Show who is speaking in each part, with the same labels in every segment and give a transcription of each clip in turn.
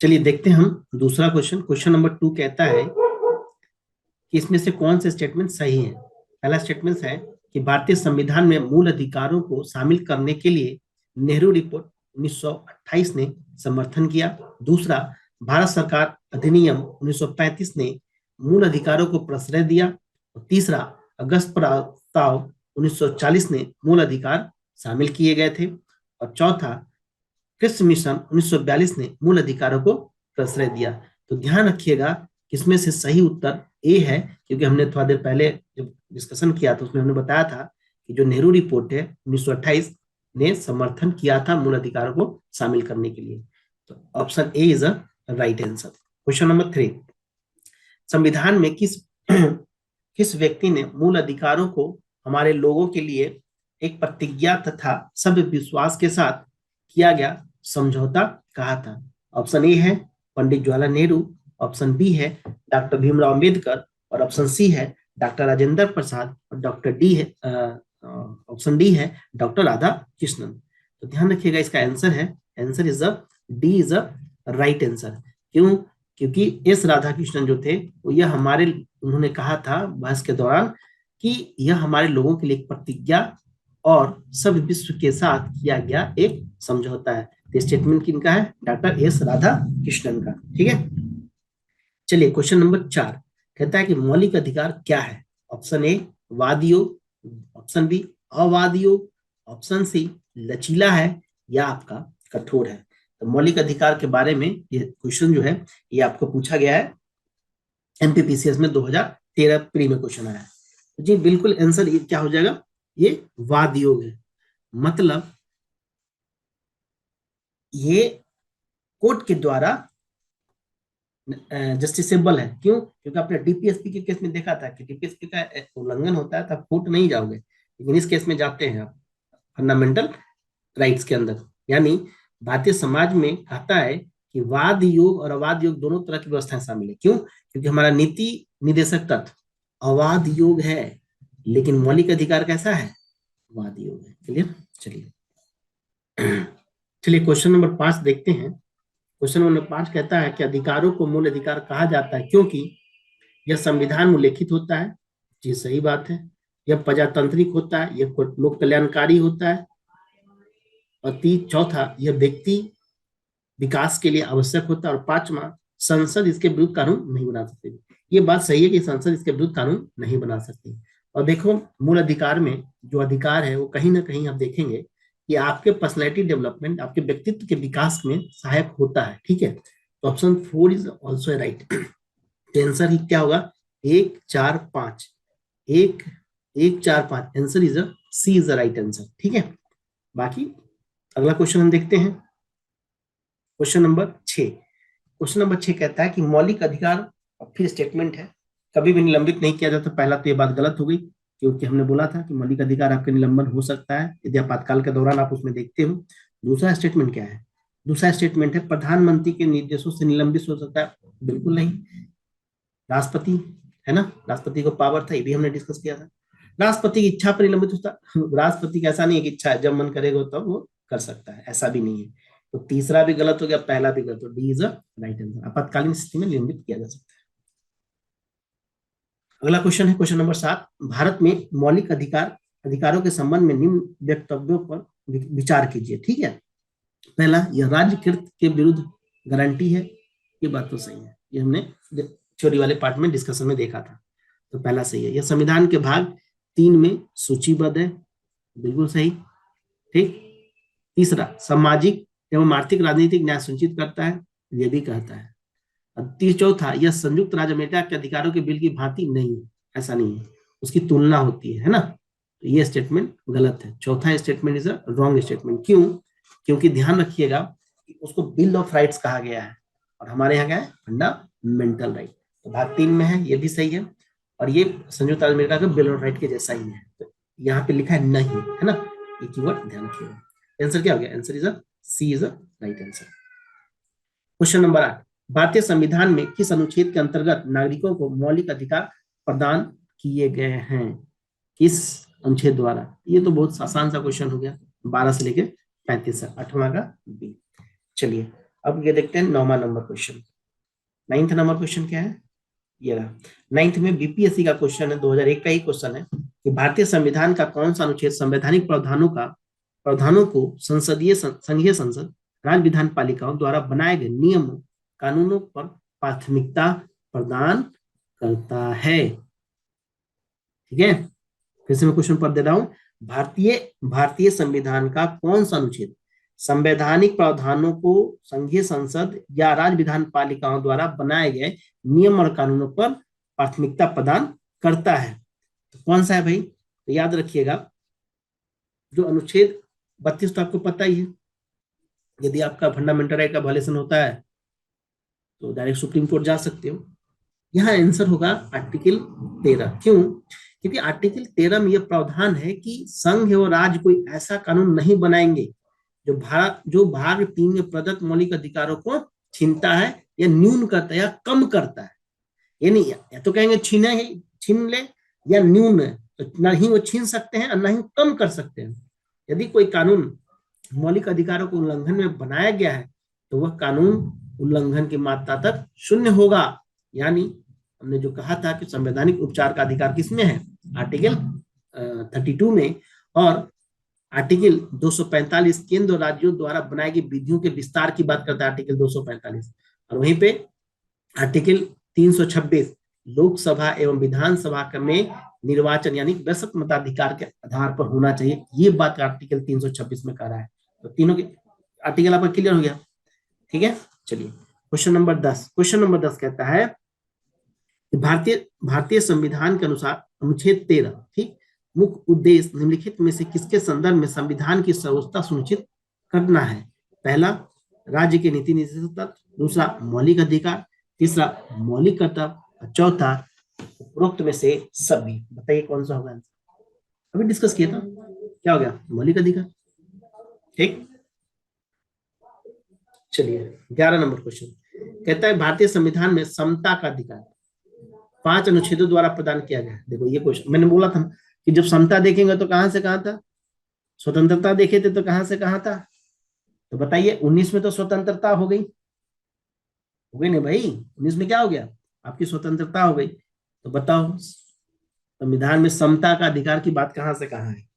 Speaker 1: चलिए देखते हैं हम दूसरा क्वेश्चन। क्वेश्चन नंबर 2 कहता है कि इसमें से कौन से स्टेटमेंट सही है। पहला स्टेटमेंट है कि भारतीय संविधान में मूल अधिकारों को शामिल करने के लिए नेहरू रिपोर्ट 1928 ने समर्थन किया। दूसरा, भारत सरकार अधिनियम 1935 ने मूल अधिकारों को प्रश्रय दिया। और तीसरा, अगस्त प्रस्ताव 1940 ने मूल अधिकार शामिल किए गए थे। और चौथा, कृषि मिशन 1942 ने मूल अधिकारों को प्रश्रय दिया। तो ध्यान रखिएगा किसमें से सही उत्तर ए है, क्योंकि हमने थोड़ा देर पहले जब डिस्कशन किया तो उसमें हमने बताया था कि जो नेहरू रिपोर्ट है 1928 ने समर्थन किया था मूल अधिकारों को शामिल करने के लिए। तो option A is a right answer. Question number 3, संविधान में किस किस व्यक्ति ने मूल अधिकारों को हमारे लोगों के लिए एक प्रतिज्ञा तथा सभ्य विश्वास के साथ किया गया समझौता कहा था। ऑप्शन ए है पंडित जवाहरलाल नेहरू, ऑप्शन बी है डॉक्टर भीमराव अंबेडकर, और ऑप्शन सी है डॉक्टर राजेंद्र प्रसाद, और डॉक्टर डी है ऑप्शन डी है डॉक्टर राधा कृष्णन। तो ध्यान रखिएगा इसका आंसर है, answer is a D is a right answer. क्यों? क्योंकि एस राधाकृष्णन जो थे वो यह हमारे उन्होंने कहा था बहस के दौरान कि यह हमारे लोगों के लिए एक प्रतिज्ञा और सब विश्व के साथ किया गया एक समझौता है। तो स्टेटमेंट किनका है? डॉक्टर एस राधा कृष्णन का। ठीक है, चलिए क्वेश्चन नंबर 4 कहता है कि मौलिक अधिकार क्या है। ऑप्शन ए वाद योग, ऑप्शन बी अवाद योग, ऑप्शन सी लचीला है, या आपका कठोर है। तो मौलिक अधिकार के बारे में ये क्वेश्चन जो है ये आपको पूछा गया है एमपीपीसीएस में 2013 प्री में क्वेश्चन आया है। जी बिल्कुल आंसर ये क्या हो जाएगा, ये वाद योग है। मतलब ये कोर्ट के द्वारा जस्टिसेबल है। क्यों? क्योंकि आपने डीपीएसपी के केस में देखा था कि डीपीएसपी का उल्लंघन होता है तो आप कोर्ट नहीं जाओगे, लेकिन इस केस में जाते हैं आप फंडामेंटल राइट्स के अंदर। यानी भारतीय समाज में कहता है कि वाद योग और अवाद योग दोनों तरह की व्यवस्थाएं शामिल है। क्यों? क्योंकि हमारा नीति निदेशक तत्व अवाद योग है, लेकिन मौलिक अधिकार कैसा है? वाद योग है। क्लियर? चलिए चलिए क्वेश्चन नंबर 5 देखते हैं। क्वेश्चन नंबर 5 कहता है कि अधिकारों को मूल अधिकार कहा जाता है क्योंकि यह संविधान में उल्लेखित होता है। जी सही बात है। यह प्रजातांत्रिक होता है, यह लोक कल्याणकारी होता है, और चौथा यह व्यक्ति विकास के लिए आवश्यक होता है, और पांचवा संसद इसके विरुद्ध कानून नहीं बना सकती। ये बात सही है कि संसद इसके विरुद्ध कानून नहीं बना सकती। और देखो मूल अधिकार में जो अधिकार है वो कहीं ना कहीं आप देखेंगे कि आपके पर्सनैलिटी डेवलपमेंट, आपके व्यक्तित्व के विकास में सहायक होता है। ठीक है, तो option 4 is also right. Answer ही क्या होगा? 1 4 5, एक 1 4 5 answer is C is the right answer. ठीक है, बाकी अगला क्वेश्चन हम देखते हैं। क्वेश्चन नंबर 6, क्वेश्चन नंबर 6 कहता है कि मौलिक अधिकार, और फिर स्टेटमेंट है, कभी भी निलंबित नहीं किया जाता। पहला तो ये बात गलत हो गई, क्योंकि हमने बोला था कि मौलिक अधिकार आपके निलंबन हो सकता है यदि आपातकाल के दौरान आप उसमें देखते हो। दूसरा स्टेटमेंट क्या है? दूसरा स्टेटमेंट है प्रधानमंत्री के निर्देशों से निलंबित हो सकता है। बिल्कुल नहीं। राष्ट्रपति है ना, राष्ट्रपति को पावर था, ये भी हमने डिस्कस किया था। राष्ट्रपति की इच्छा पर निलंबित होता, राष्ट्रपति का ऐसा नहीं है कि इच्छा है, जब मन करेगा तब वो कर सकता है, ऐसा भी नहीं है। तो तीसरा भी गलत हो गया, पहला भी गलत हो। D is a right answer. आपातकालीन स्थिति में निलंबित किया जा सकता है। अगला क्वेश्चन है क्वेश्चन नंबर 7, भारत में मौलिक अधिकारों के संबंध में निम्न वक्तव्यों पर विचार कीजिए। ठीक है, पहला, यह राज्यकृत के विरुद्ध गारंटी है। ये बात तो सही है, ये हमने थ्योरी वाले पार्ट में डिस्कशन में देखा था। तो पहला सही है। यह संविधान के भाग 3 में सूचीबद्ध है। बिल्कुल सही। ठीक। तीसरा, सामाजिक एवं आर्थिक राजनीतिक न्याय सुनिश्चित करता है। यह भी कहता है। चौथा, यह संयुक्त राज्य अमेरिका के अधिकारों के बिल की भांति नहीं है। ऐसा नहीं है, उसकी तुलना होती है ना। तो ये स्टेटमेंट गलत है। चौथा statement is a wrong statement. क्यों? क्योंकि ध्यान रखिएगा कि उसको बिल ऑफ राइट्स कहा गया है, और हमारे यहाँ क्या है? Fundamental right. तो भाग 3 में है, ये भी सही है। और ये संयुक्त राज्य अमेरिका का बिल ऑफ राइट के जैसा ही है। तो यहाँ पे लिखा है नहीं, है ना। ये कीवर्ड ध्यान रखिएगा। आंसर क्या हो गया? Answer is a C is a right answer. Question number 8, भारतीय संविधान में किस अनुच्छेद के अंतर्गत नागरिकों को मौलिक अधिकार प्रदान किए गए हैं? किस अनुच्छेद द्वारा? ये तो बहुत आसान सा क्वेश्चन हो गया। 12 से लेके 35 है, 8वां का बी। चलिए अब ये देखते हैं 9वां number question. 9th number question क्या है, ये रहा। 9th में बीपीएससी का क्वेश्चन है, 2001 का ही क्वेश्चन है कि भारतीय संविधान का कौन सा अनुच्छेद संवैधानिक प्रावधानों को संघीय संसद, राज्य विधान पालिकाओं द्वारा बनाए गए नियमों कानूनों पर प्राथमिकता प्रदान करता है। ठीक है, फिर से मैं क्वेश्चन पढ़ दे रहा हूं। भारतीय भारतीय संविधान का कौन सा अनुच्छेद संवैधानिक प्रावधानों को संघीय संसद या राज्य विधान पालिकाओं द्वारा बनाए गए नियम और कानूनों पर प्राथमिकता प्रदान करता है? तो कौन सा है भाई? तो याद रखिएगा, जो अनुच्छेद 32 तो आपको पता ही है, यदि आपका फंडामेंटल राइट का वायलेशन होता है तो डायरेक्ट सुप्रीम कोर्ट जा सकते हो। यहाँ आंसर होगा आर्टिकल 13। क्यों? क्योंकि आर्टिकल 13 में यह प्रावधान है कि संघ और राज्य कोई ऐसा कानून नहीं बनाएंगे जो भाग 3 में प्रदत्त मौलिक अधिकारों को छीनता है या न्यून करता है या कम करता है। ये नहीं, या तो कहेंगे छीन ले या न्यून है, तो ना ही वो छीन सकते हैं और ना ही कम कर सकते हैं। यदि कोई कानून मौलिक अधिकारों को उल्लंघन में बनाया गया है तो वह कानून उल्लंघन की मात्रा तक शून्य होगा। यानी हमने जो कहा था कि संवैधानिक उपचार का अधिकार किसमें है, आर्टिकल 32 में, और आर्टिकल 245 केंद्र और राज्यों द्वारा बनाई गई विधियों के विस्तार की बात करता है आर्टिकल 245। और वहीं पे आर्टिकल 326 लोकसभा एवं विधानसभा में निर्वाचन यानी वयस्क मताधिकार के आधार पर होना चाहिए, ये बात आर्टिकल 326 में कह रहा है। तो तीनों के आर्टिकल आपका क्लियर हो गया। ठीक है, चलिए क्वेश्चन नंबर 10। क्वेश्चन नंबर 10 कहता है कि भारतीय संविधान के अनुसार अनुच्छेद 13 ठीक मुख्य उद्देश्य निम्नलिखित में से किसके संदर्भ में संविधान की सर्वोच्चता सुनिश्चित करना है? पहला, राज्य के नीति निर्देशक तत्व, दूसरा मौलिक अधिकार, तीसरा मौलिक कर्तव्य, चौथा उपरोक्त में से सभी। बताइए कौन सा होगा आंसर? अभी डिस्कस किया था, क्या हो गया? मौलिक अधिकार। ठीक, चलिए 11 नंबर क्वेश्चन कहता है भारतीय संविधान में समता का अधिकार 5 अनुच्छेदों द्वारा प्रदान किया गया है। देखो ये क्वेश्चन मैंने बोला था कि जब समता देखेंगे तो कहां से कहां था, स्वतंत्रता देखे थे तो कहां से कहां था। तो बताइए 19 में तो स्वतंत्रता हो गई नहीं भाई, 19 में क्या हो गया, आपकी स्वतंत्रता हो गई। तो बताओ संविधान में समता का अधिकार की बात कहां से कहां है?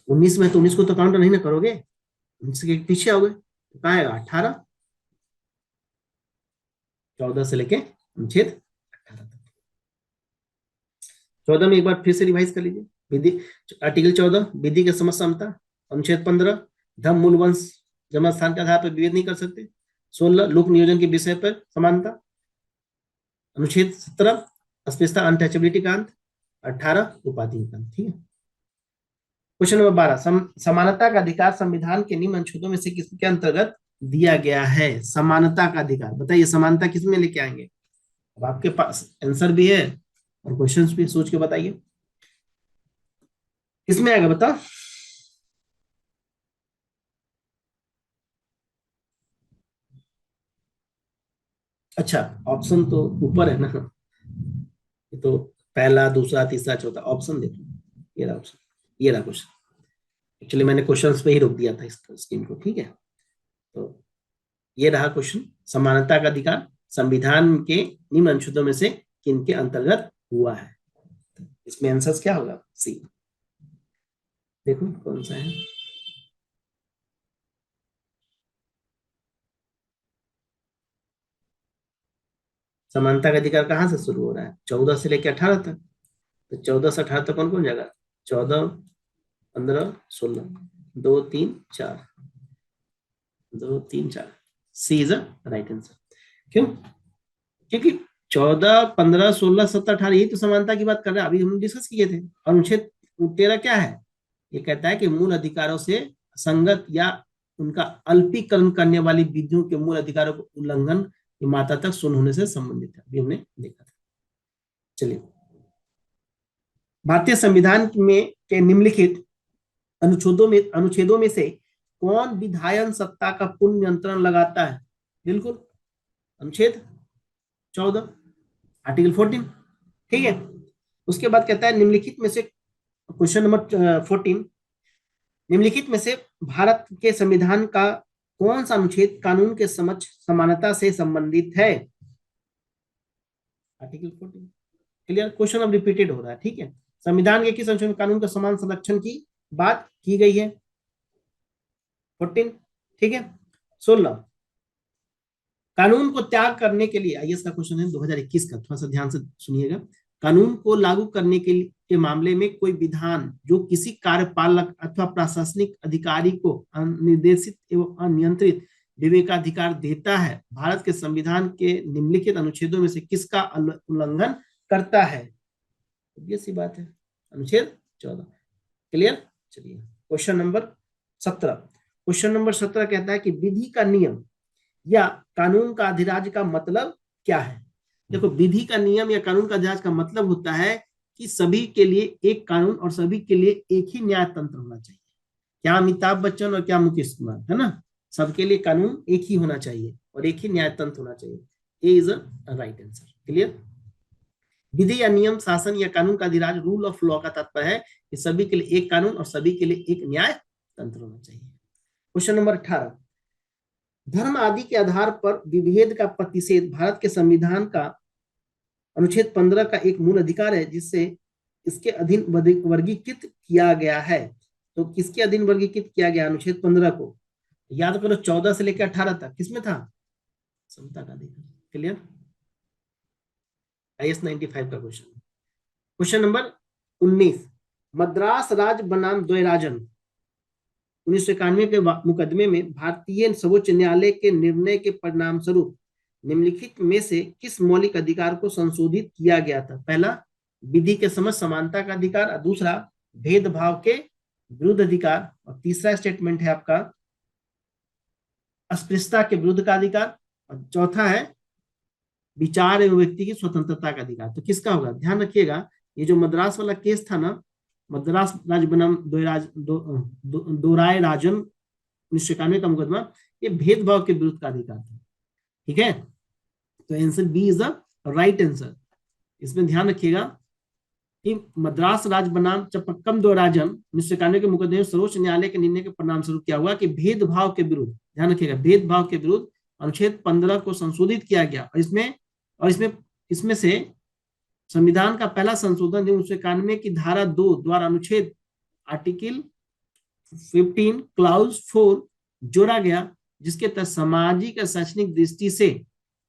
Speaker 1: 19 में तो 19 को तो काउंट नहीं ना करोगे, 19 के पीछे आओगे तो कहाँ आएगा? 18, 14 से लेके अनुच्छेद 18 तक। 14 में एक बार फिर से रिवाइज कर लीजिए। विधि आर्टिकल 14 विधि के समस्त समता। अनुच्छेद 15 धर्म मूल वंश जन्म स्थान के आधार पर विभेद नहीं कर सकते। 16 लोक नियोजन के विषय पर समानता। अनुच्छेद 17 अस्पृश्यता अनटचेबिलिटी का अंत। 18 उपाधि का अंत। ठीक है, क्वेश्चन नंबर 12 समानता का अधिकार संविधान के निम्न अनुच्छेदों में से किसके अंतर्गत दिया गया है? समानता का अधिकार, बताइए समानता किसमें लेके आएंगे? अब आपके पास आंसर भी है और क्वेश्चंस भी, सोच के बताइए किसमें आएगा, बताओ। अच्छा, ऑप्शन तो ऊपर है ना, ये तो पहला दूसरा तीसरा चौथा ऑप्शन देखो, ये रहा ऑप्शन, ये रहा क्वेश्चन। एक्चुअली मैंने क्वेश्चंस पे ही रोक दिया था इस स्क्रीन को। ठीक है, तो ये रहा क्वेश्चन, समानता का अधिकार संविधान के निम्न अनुच्छेदों में से किनके अंतर्गत हुआ है? इसमें आंसर क्या होगा? सी। देखो कौन सा है। समानता का अधिकार कहाँ से शुरू हो रहा है? 14 से लेकर 18 तक। तो 14 से 18 तक कौन कौन जाएगा? 14, 15, 16, 2 3 4, 2 3 4। C is a right answer. क्यों? क्योंकि 14, 15, 16, 17, 18 यही तो समानता की बात कर रहे हैं, अभी हम डिस्कस किए थे। और अनुच्छेद 13 क्या है? ये कहता है कि मूल अधिकारों से संगत या उनका अल्पीकरण करने वाली विधियों के मूल अधिकारों को उल्लंघन की मात्रा तक शून्य होने से संबंधित है, अभी हमने देखा था। चलिए, भारतीय संविधान में के निम्नलिखित अनुच्छेदों में से कौन विधायन सत्ता का पूर्ण नियंत्रण लगाता है? बिल्कुल अनुच्छेद 14 आर्टिकल 14। ठीक है, उसके बाद कहता है निम्नलिखित में से, क्वेश्चन नंबर 14, निम्नलिखित में से भारत के संविधान का कौन सा अनुच्छेद कानून के समक्ष समानता से संबंधित है? आर्टिकल 14। क्लियर? क्वेश्चन अब रिपीटेड हो रहा है, ठीक है। संविधान के किस अनुच्छेद में कानून का समान संरक्षण की बात की गई है? 14, ठीक है। 16, कानून को त्याग करने के लिए, आईएएस का क्वेश्चन है 2021 का, थोड़ा सा ध्यान से सुनिएगा। कानून को लागू करने के मामले में कोई विधान जो किसी कार्यपालक अथवा प्रशासनिक अधिकारी को अनिर्देशित एवं अनियंत्रित विवेकाधिकार देता है, भारत के संविधान के निम्नलिखित अनुच्छेदों में से किसका उल्लंघन करता है? ये सी बात है, अनुच्छेद 14। क्लियर? चलिए क्वेश्चन नंबर 17। क्वेश्चन नंबर 17 कहता है कि विधि का नियम या कानून का अधिराज्य का मतलब क्या है? देखो, विधि का नियम या कानून का अधिराज्य का मतलब होता है कि सभी के लिए एक कानून और सभी के लिए एक ही न्याय तंत्र होना चाहिए। क्या अमिताभ बच्चन और क्या मुकेश कुमार, है ना? सबके लिए कानून एक ही होना चाहिए और एक ही न्याय तंत्र होना चाहिए। A is a right answer. Clear? विधि या नियम, शासन या कानून का अधिराज्य, रूल ऑफ लॉ का तात्पर्य है कि सभी के लिए एक कानून और सभी के लिए एक न्याय तंत्र होना चाहिए। क्वेश्चन नंबर 18, धर्म आदि के आधार पर विभेद का प्रतिषेध भारत के संविधान का अनुच्छेद 15 का एक मूल अधिकार है, जिससे इसके अधीन वर्गीकृत किया गया है। तो किसके अधीन वर्गीकृत किया गया? अनुच्छेद 15 को। याद करो, 14 से लेकर 18 तक किसमें था? समता का अधिकार। क्लियर? IS 95 का क्वेश्चन। क्वेश्चन नंबर 19, मद्रास राज्य बनाम द्वैराजन 1991 के मुकदमे में भारतीय सर्वोच्च न्यायालय के निर्णय के परिणाम स्वरूप निम्नलिखित में से किस मौलिक अधिकार को संशोधित किया गया था? पहला, विधि के समक्ष समानता का अधिकार, और दूसरा भेदभाव के विरुद्ध अधिकार, और तीसरा स्टेटमेंट है आपका अस्पृश्यता के विरुद्ध का अधिकार, और चौथा है विचार एवं व्यक्ति की स्वतंत्रता का अधिकार। तो किसका होगा? ध्यान रखिएगा, ये जो मद्रास वाला केस था ना, मद्रास राज्य बनाम दोराय राजन 1991 का मुकदमा, ये भेदभाव के विरुद्ध का अधिकार था। ठीक है, तो answer B is the right answer. इसमें ध्यान रखिएगा कि मद्रास राज्य बनाम चपक्कम द्वैराजन 1991 के मुकदमे में सर्वोच्च न्यायालय के निर्णय के परिणाम स्वरूप क्या हुआ कि भेदभाव के विरुद्ध, ध्यान रखिएगा, भेदभाव के विरुद्ध अनुच्छेद 15 को संशोधित किया गया। और इसमें से संविधान का पहला संशोधन जो 1991 की धारा 2 द्वारा अनुच्छेद आर्टिकल 15 क्लाउज 4 जोड़ा गया, जिसके तहत सामाजिक और शैक्षणिक दृष्टि से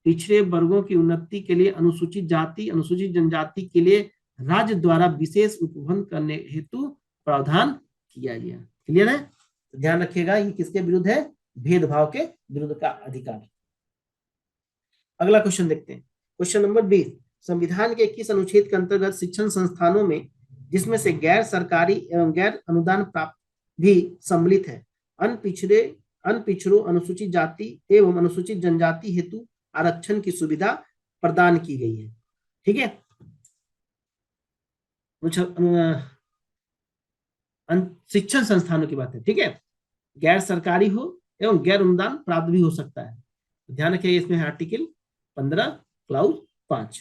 Speaker 1: पिछड़े वर्गों की उन्नति के लिए अनुसूचित जाति, अनुसूचित जनजाति के लिए राज्य द्वारा विशेष उपबंध करने हेतु प्रावधान किया गया। क्लियर है? तो ध्यान रखिएगा, ये किसके विरुद्ध है? भेदभाव के विरुद्ध का अधिकार। अगला क्वेश्चन देखते हैं, क्वेश्चन नंबर 20, संविधान के किस अनुच्छेद के अंतर्गत शिक्षण संस्थानों में, जिसमें से गैर सरकारी एवं गैर अनुदान प्राप्त भी सम्मिलित है, अनपिछड़ों, अनुसूचित जाति एवं अनुसूचित जनजाति हेतु आरक्षण की सुविधा प्रदान की गई है? ठीक है, शिक्षण संस्थानों की बात है। ठीक है, गैर सरकारी हो एवं गैर अनुदान प्राप्त भी हो सकता है। ध्यान रखिए, इसमें है आर्टिकल 15 क्लाउज 5।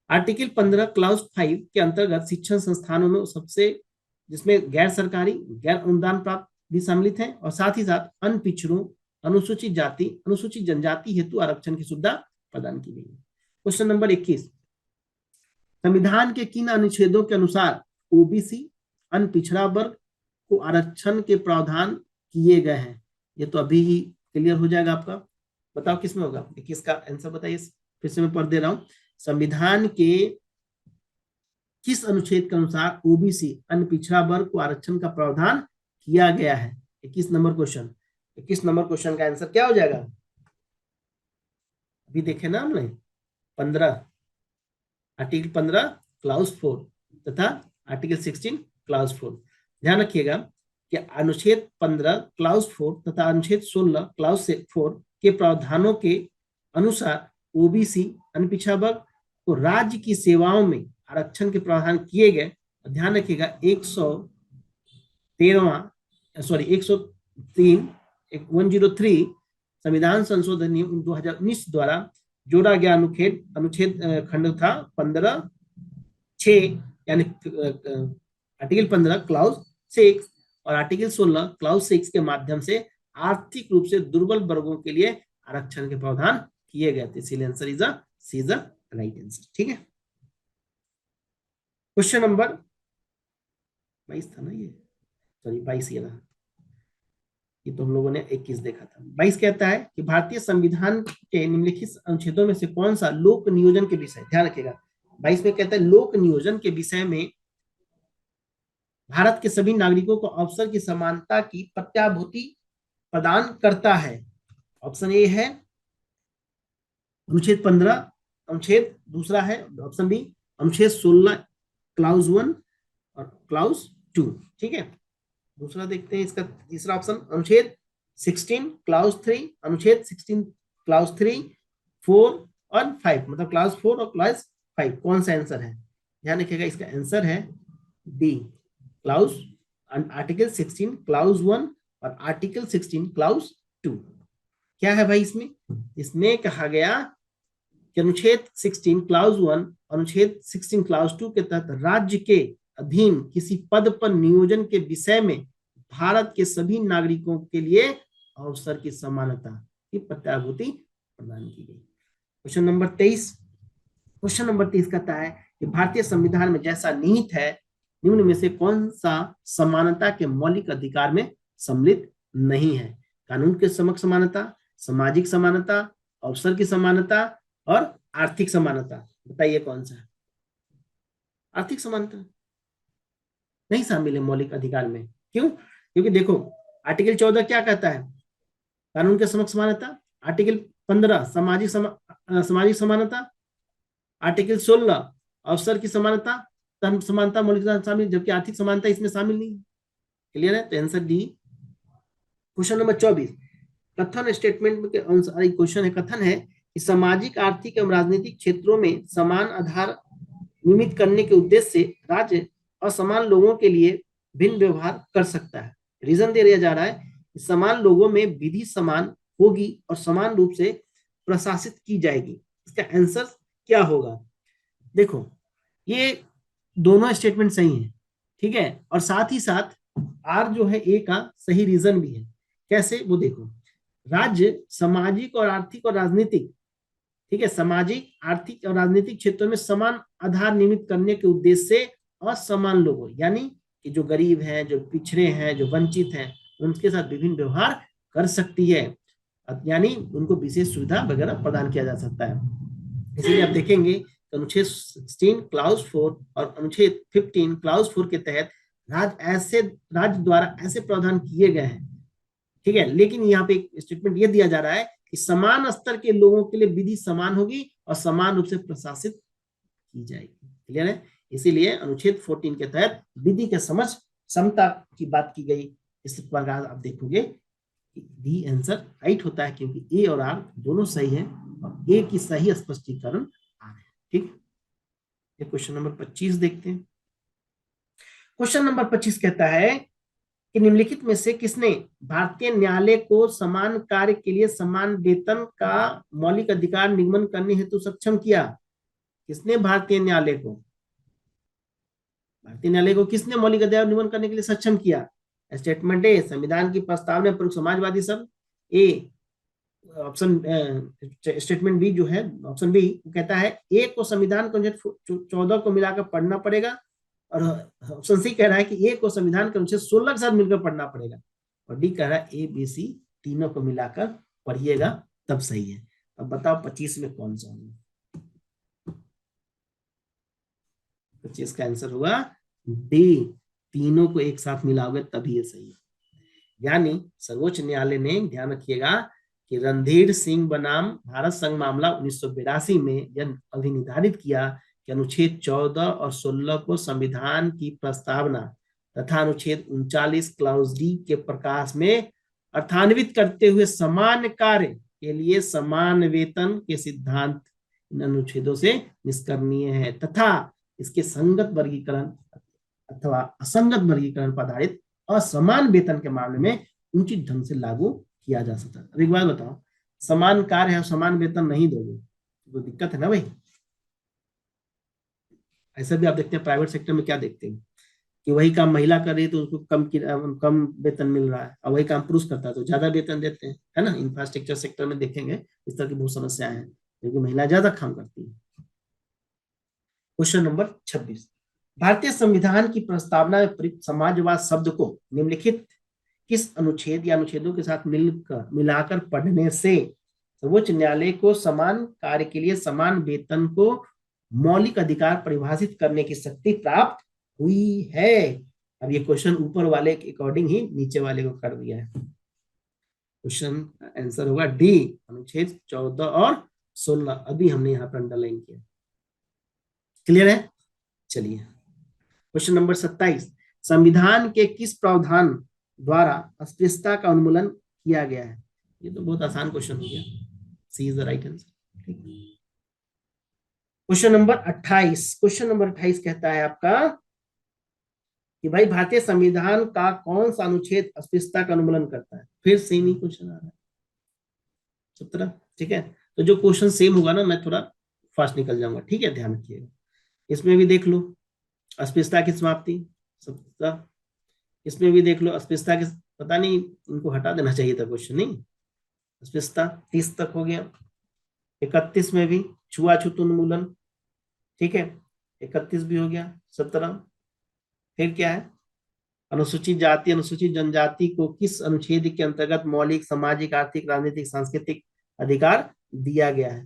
Speaker 1: आर्टिकल 15 क्लाउज 5 के अंतर्गत शिक्षण संस्थानों में सबसे, जिसमें गैर सरकारी, गैर अनुदान प्राप्त भी सम्मिलित है, और साथ ही साथ अनपिछड़ों, अनुसूचित जाति, अनुसूचित जनजाति हेतु आरक्षण की सुविधा प्रदान की गई है। क्वेश्चन नंबर 21, संविधान के किन अनुच्छेदों के अनुसार ओबीसी, अनपिछड़ा वर्ग को आरक्षण के प्रावधान किए गए हैं? ये तो अभी ही क्लियर हो जाएगा आपका। बताओ किसमें होगा? 21 का आंसर बताइए, फिर से मैं पढ़ दे रहा हूं। संविधान के किस अनुच्छेद के अनुसार ओबीसी, अनपिछड़ा वर्ग को आरक्षण का प्रावधान किया गया है? 21 नंबर क्वेश्चन। 21 नंबर क्वेश्चन का आंसर क्या हो जाएगा? अभी देखे ना हमने, 15, आर्टिकल 15 क्लाउज 4 तथा आर्टिकल 16 क्लाउज 4। ध्यान रखिएगा कि अनुच्छेद 15 क्लाउज 4 तथा अनुच्छेद 16 क्लाउज 4 के प्रावधानों के अनुसार ओबीसी, अनपिछड़ा वर्ग को राज्य की सेवाओं में आरक्षण के प्रावधान किए गए। ध्यान रखिएगा 103 संविधान संशोधन नियम 2019 द्वारा जोड़ा गया अनुच्छेद खंड था 15(6), यानी आर्टिकल 15 क्लाउज 6 और आर्टिकल 16 क्लाउज 6 के माध्यम से आर्थिक रूप से दुर्बल वर्गों के लिए आरक्षण के प्रावधान किए गए थे। इसीलिए answer is a right answer. ठीक है, क्वेश्चन नंबर 22 था ना ये, सॉरी 22 ये था, ये तो हम लोगों ने 21 देखा था। 22 कहता है कि भारतीय संविधान के निम्नलिखित अनुच्छेदों में से कौन सा लोक नियोजन के विषय, ध्यान रखिएगा 22 में कहता है लोक नियोजन के विषय में भारत के सभी नागरिकों को अवसर की समानता की प्रत्याभूति प्रदान करता है। ऑप्शन ए है अनुच्छेद 15, अनुच्छेद दूसरा है ऑप्शन बी अनुच्छेद 16 क्लाउज 1 और क्लाउज 2। ठीक है, दूसरा देखते हैं इसका तीसरा ऑप्शन अनुच्छेद 16 क्लाउज 3, अनुच्छेद 16 क्लाउज 3, 4 और 5, मतलब क्लाउज 4 और क्लाउज 5, कौन सा आंसर है? ध्यान रखिएगा इसका आंसर है डी, क्लाउज आर्टिकल 16 क्लाउज 1 और आर्टिकल 16 क्लाउज 2। क्या है भाई इसमें? इसमें कहा गया कि अनुच्छेद 16 क्लाउज 1 अनुच्छेद 16 क्लाउज 2 के तहत राज्य के अधीन किसी पद पर नियोजन के विषय में भारत के सभी नागरिकों के लिए अवसर की समानता की प्रत्याभूति प्रदान की गई। क्वेश्चन नंबर 23, क्वेश्चन नंबर 23 कहता है कि भारतीय संविधान में जैसा निहित है निम्न में से कौन सा समानता के मौलिक अधिकार में सम्मिलित नहीं है? कानून के समक्ष समानता, सामाजिक समानता, अवसर की समानता और आर्थिक समानता। बताइए कौन सा? आर्थिक समानता नहीं शामिल है मौलिक अधिकार में। क्यों? क्योंकि देखो आर्टिकल 14 क्या कहता है? कानून के समक्ष समानता। आर्टिकल 15 सामाजिक समानता। आर्टिकल 16 अवसर की समानता, धर्म समानता, मौलिक शामिल, जबकि आर्थिक समानता इसमें शामिल नहीं। क्लियर है? तो आंसर डी। क्वेश्चन नंबर 24 कथन स्टेटमेंट के अनुसार क्वेश्चन है, कथन है कि सामाजिक, आर्थिक एवं राजनीतिक क्षेत्रों में समान आधार नियमित करने के उद्देश्य से राज्य असमान लोगों के लिए भिन्न व्यवहार कर सकता है। रीजन दे दिया जा रहा है कि समान लोगों में विधि समान होगी और समान रूप से प्रशासित की जाएगी। इसका आंसर क्या होगा? देखो ये दोनों स्टेटमेंट सही है, ठीक है, और साथ ही साथ आर जो है ए का सही रीजन भी है। कैसे? वो देखो, राज्य सामाजिक और आर्थिक और राजनीतिक, ठीक है, सामाजिक, आर्थिक और राजनीतिक क्षेत्रों में समान आधार नियमित करने के उद्देश्य से असमान लोगों यानी कि जो गरीब हैं, जो पिछड़े हैं, जो वंचित हैं, उनके साथ विभिन्न व्यवहार कर सकती है, यानी उनको विशेष सुविधा वगैरह प्रदान किया जा सकता है। इसलिए आप देखेंगे अनुच्छेद 16 क्लाउज 4 और अनुच्छेद 15 क्लाउज 4 के तहत राज्य द्वारा ऐसे प्रावधान किए गए हैं, ठीक है, लेकिन यहाँ पे एक स्टेटमेंट ये दिया जा रहा है कि समान स्तर के लोगों के लिए विधि समान होगी और समान रूप से प्रशासित की जाएगी। क्लियर है? इसीलिए अनुच्छेद 14 के तहत विधि के समझ समता की बात की गई। इस प्रकार आप देखोगे डी आंसर राइट होता है, क्योंकि ए और आर दोनों सही है और ए की सही स्पष्टीकरण आ रहे हैं। ठीक, ये क्वेश्चन नंबर 25 देखते हैं। क्वेश्चन नंबर 25 कहता है कि निम्नलिखित में से किसने भारतीय न्यायालय को समान कार्य के लिए समान वेतन का मौलिक अधिकार निगमन करने हेतु सक्षम किया? किसने भारतीय न्यायालय को किसने मौलिक अधिकार निगमन करने के लिए सक्षम किया? स्टेटमेंट ए संविधान की प्रस्तावना प्रमुख समाजवादी सब, ए ऑप्शन स्टेटमेंट बी जो है ऑप्शन बी कहता है ए को संविधान के अनुच्छेद 14 को मिलाकर पढ़ना पड़ेगा, और ऑप्शन सी कह रहा है कि ए को संविधान के अनुच्छेद 16 के साथ मिलकर पढ़ना पड़ेगा, और डी कह रहा है ए बी सी तीनों को मिलाकर पढ़िएगा तब सही है। अब बताओ 25 में कौन सा होगा? 25 का आंसर होगा डी, तीनों को एक साथ मिलाओगे तभी ये सही है। यानी सर्वोच्च न्यायालय ने, ध्यान रखिएगा, कि रणधीर सिंह बनाम भारत संघ मामला 1982 में यह अभिनिर्धारित किया कि अनुच्छेद 14 और 16 को संविधान की प्रस्तावना तथा अनुच्छेद 39 क्लाउज डी के प्रकाश में अर्थान्वित करते हुए समान कार्य के लिए समान वेतन के सिद्धांत इन अनुच्छेदों से निष्कर्षणीय है तथा इसके संगत वर्गीकरण अथवा असंगत वर्गीकरण पर आधारित असमान वेतन के मामले में उचित ढंग से लागू किया जा सकता है। अब एक बात बताओ, समान कार्य है और समान वेतन नहीं दोगे तो दिक्कत है ना भाई। ऐसा भी आप देखते हैं प्राइवेट सेक्टर में, क्या देखते हैं कि वही काम महिला कर रही है तो उसको कम वेतन मिल रहा है, और वही काम पुरुष करता है तो ज्यादा वेतन देते हैं, है ना। इंफ्रास्ट्रक्चर सेक्टर में देखेंगे इस तरह की बहुत समस्याएं हैं, क्योंकि महिला ज्यादा काम करती है। क्वेश्चन नंबर 26, भारतीय संविधान की प्रस्तावना में प्रयुक्त समाजवाद शब्द को निम्नलिखित किस अनुच्छेद या अनुच्छेदों के साथ मिलाकर पढ़ने से सर्वोच्च न्यायालय को समान कार्य के लिए समान वेतन को मौलिक अधिकार परिभाषित करने की शक्ति प्राप्त हुई है? अब ये क्वेश्चन ऊपर वाले के अकॉर्डिंग ही नीचे वाले को कर दिया है। क्वेश्चन आंसर होगा डी, अनुच्छेद 14 और 16 अभी हमने यहाँ पर अंडरलाइन किया। क्लियर है? चलिए क्वेश्चन नंबर 27, संविधान के किस प्रावधान द्वारा अस्पृश्यता का उन्मूलन किया गया है? ये तो बहुत आसान क्वेश्चन हो गया, सी इज द राइट आंसर। ठीक। क्वेश्चन नंबर 28, क्वेश्चन नंबर 28 कहता है आपका कि भाई भारतीय संविधान का कौन सा अनुच्छेद अस्पृश्यता का उन्मूलन करता है? फिर सेम ही क्वेश्चन आ रहा है 17। ठीक है, तो जो क्वेश्चन सेम होगा ना मैं थोड़ा फास्ट निकल जाऊंगा, ठीक है, ध्यान रखिएगा। इसमें भी देख लो अस्पृश्यता की समाप्ति 17, इसमें भी देख लो अस्पृश्यता की, पता नहीं इनको हटा देना चाहिए था क्वेश्चन, नहीं अस्पृश्यता 30 तक हो गया। 31 में भी छुआछूत उन्मूलन, ठीक है, 31 भी हो गया। 17 फिर क्या है, अनुसूचित जाति अनुसूचित जनजाति को किस अनुच्छेद के अंतर्गत मौलिक सामाजिक आर्थिक राजनीतिक सांस्कृतिक अधिकार दिया गया है?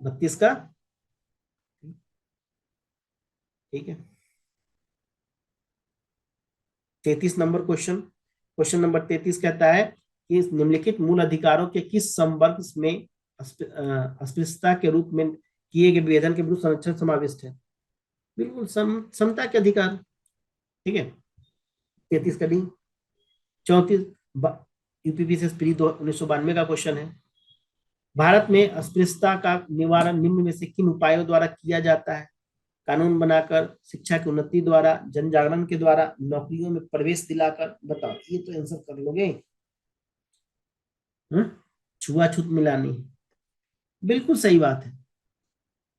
Speaker 1: 32 का, ठीक है। 33 नंबर क्वेश्चन, क्वेश्चन नंबर 33 कहता है कि निम्नलिखित मूल अधिकारों के किस संवर्ग में अस्पृश्यता के रूप में किए गए विभेदन के विरुद्ध संरक्षण समाविष्ट है? बिल्कुल समता के अधिकार, ठीक है। 33 का डी। 34 यूपीपी से प्री 1992 का क्वेश्चन है, भारत में अस्पृश्यता का निवारण निम्न में से किन उपायों द्वारा किया जाता है? कानून बनाकर, शिक्षा की उन्नति द्वारा, जन जागरण के द्वारा, नौकरियों में प्रवेश दिलाकर? बताओ, ये तो आंसर कर लोगे। छुआछूत मिलानी, बिल्कुल सही बात है।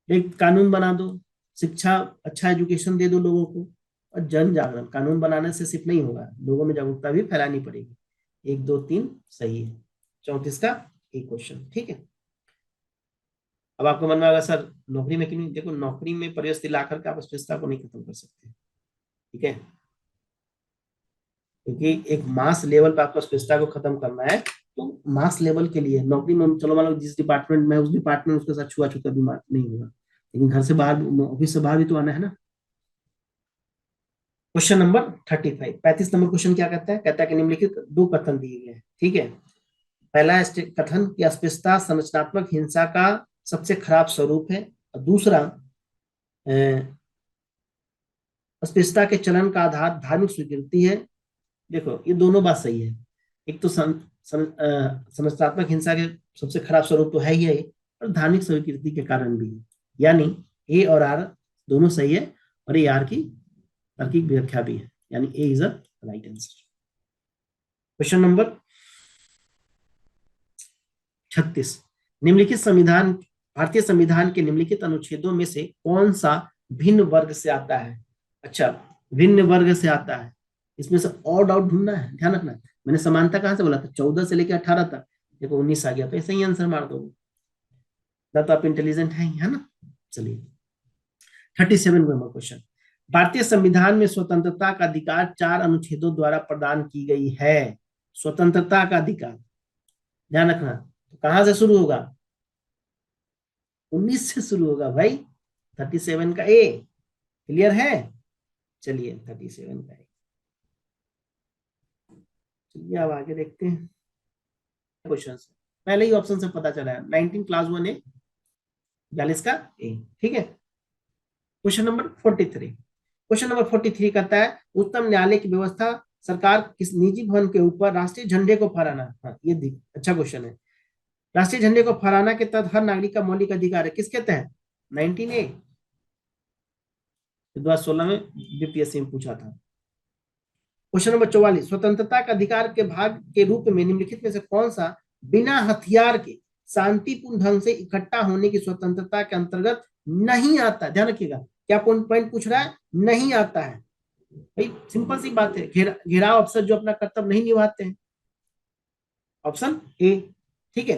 Speaker 1: एक कानून बना दो, शिक्षा अच्छा एजुकेशन दे दो लोगों को, और जन जागरण, कानून बनाने से सिर्फ नहीं होगा, लोगों में जागरूकता भी फैलानी पड़ेगी। 1 2 3 सही है। 34 का एक क्वेश्चन, ठीक है। अब आपको मन में आएगा सर नौकरी में क्यों नहीं? देखो नौकरी में प्रवेश दिलाकर के आप अस्पृश्यता को नहीं खत्म कर सकते, ठीक है, क्योंकि एक मास लेवल पे आपको अस्पृश्यता को खत्म करना है, तो मास लेवल के लिए नौकरी में चलो मान लो जिस डिपार्टमेंट में, उस डिपार्टमेंट उसके साथ छुआछूत का भी नहीं होगा, लेकिन घर से बाहर, ऑफिस से बाहर भी तो आना है ना। क्वेश्चन नंबर 35, 35 नंबर क्वेश्चन क्या कहता है? कहता है कि निम्नलिखित दो कथन दिए गए हैं, ठीक है। पहला कथन कि अस्पृश्यता संरचनात्मक हिंसा का सबसे खराब स्वरूप है, और दूसरा अस्पृश्यता के चलन का आधार धार्मिक स्वीकृति है। देखो ये दोनों बात सही है, एक तो संरचनात्मक हिंसा के सबसे खराब स्वरूप तो है ही है, और धार्मिक स्वीकृति के कारण भी है, यानी ए और आर दोनों सही है, और ए आर की तार्किक व्याख्या भी है, यानी A is a right answer. Question number 36, निम्नलिखित संविधान, भारतीय संविधान के निम्नलिखित अनुच्छेदों में से कौन सा भिन्न वर्ग से आता है? अच्छा, भिन्न वर्ग से आता है, इसमें से ऑड आउट ढूंढना है, ध्यान रखना। मैंने समानता कहां से बोला था? 14 से लेकर 18 तक, देखो 19 आ गया, तो ऐसे ही आंसर मार दो, तो आप इंटेलिजेंट है ना। चलिए 37 नंबर क्वेश्चन, भारतीय संविधान में स्वतंत्रता का अधिकार 4 अनुच्छेदों द्वारा प्रदान की गई है। स्वतंत्रता का अधिकार, ध्यान रखना, तो कहां से शुरू होगा? 19 से शुरू होगा भाई। 37 का ए क्लियर है? चलिए 37 का ए, चलिए अब आगे देखते हैं क्वेश्चन। पहले ही ऑप्शन से पता चला है, 19 क्लास 1 ए, 42 का ए, ठीक है। क्वेश्चन नंबर 43, क्वेश्चन नंबर 43 कहता है उच्चतम न्यायालय की व्यवस्था सरकार किस निजी भवन के ऊपर राष्ट्रीय झंडे को फहराना, हाँ ये अच्छा क्वेश्चन है। राष्ट्रीय झंडे को फहराना के तहत हर नागरिक का मौलिक अधिकार है, किसके तहत? 19A, 2016 में बीपीएससी में पूछा था। क्वेश्चन नंबर 44, स्वतंत्रता का अधिकार के भाग के रूप में निम्नलिखित में से कौन सा बिना हथियार के शांतिपूर्ण ढंग से इकट्ठा होने की स्वतंत्रता के अंतर्गत नहीं आता? ध्यान रखिएगा, क्या पॉइंट पूछ रहा है? नहीं आता है। भाई सिंपल सी बात है, घेराव अफसर जो अपना कर्तव्य नहीं निभाते हैं, ऑप्शन ए। ठीक है।